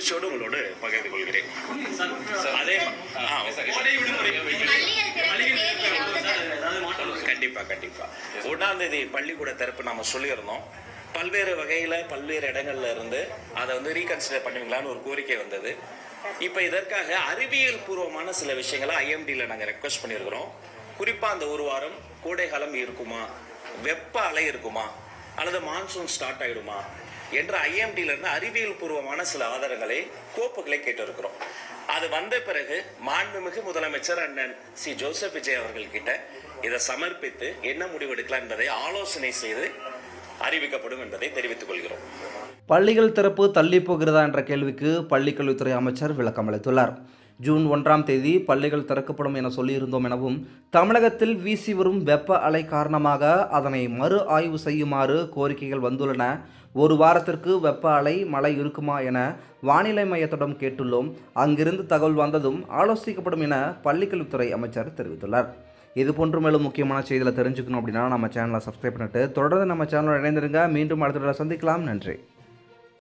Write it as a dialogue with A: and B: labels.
A: மகிழ்ச்சியோடு உங்களோடு பகிர்ந்து கொள்கிறேன். அதே கண்டிப்பா 1ஆம் தேதி பள்ளிக்கூட திறப்பு நாம சொல்லியிருந்தோம். பல்வேறு வகையில பல்வேறு இடங்கள்ல இருந்து அதை ரீகன்சிடர் பண்ணுவீங்களான்னு ஒரு கோரிக்கை வந்தது. இப்ப இதற்காக அறிவியல் பூர்வமான சில விஷயங்களை IMDல நாங்க ரெக்வஸ்ட் பண்ணியிருக்கிறோம். குறிப்பா அந்த ஒரு வாரம் கோடை காலம் இருக்குமா, வெப்ப அலை இருக்குமா, அல்லது மான்சூன் ஸ்டார்ட் ஆயிடுமா என்ற IMDல இருந்து அறிவியல் பூர்வமான சில ஆதாரங்களை கோப்புகளை கேட்டிருக்கிறோம். அது வந்த பிறகு மாண்புமிகு முதலமைச்சர் அண்ணன் சி ஜோசப் விஜய் அவர்கள் கிட்ட இதை சமர்ப்பித்து என்ன முடிவெடுக்கலாம் என்பதை ஆலோசனை செய்து அறிவிக்கப்படும் என்பதை தெரிவித்துக் கொள்கிறோம்.
B: பள்ளிகள் திறப்பு தள்ளி போகிறதா என்ற கேள்விக்கு பள்ளிக்கல்வித்துறை அமைச்சர் விளக்கம் அளித்துள்ளார். ஜூன் 1ஆம் தேதி பள்ளிகள் திறக்கப்படும் என சொல்லியிருந்தோம் எனவும், தமிழகத்தில் வீசி வரும் வெப்ப அலை காரணமாக அதனை மறு ஆய்வு செய்யுமாறு கோரிக்கைகள் வந்துள்ளன. ஒரு வாரத்திற்கு வெப்ப அலை மழை இருக்குமா என வானிலை மையத்திடம் கேட்டுள்ளோம். அங்கிருந்து தகவல் வந்ததும் ஆலோசிக்கப்படும் என பள்ளிக்கல்வித்துறை அமைச்சர் தெரிவித்துள்ளார். இது போன்று மேலும் முக்கியமான செய்திகளை தெரிஞ்சுக்கணும் அப்படின்னா நம்ம சேனலை சப்ஸ்கிரைப் பண்ணிட்டு தொடர்ந்து நம்ம சேனலோட இணைந்திருங்க. மீண்டும் அடுத்த சந்திக்கலாம். நன்றி.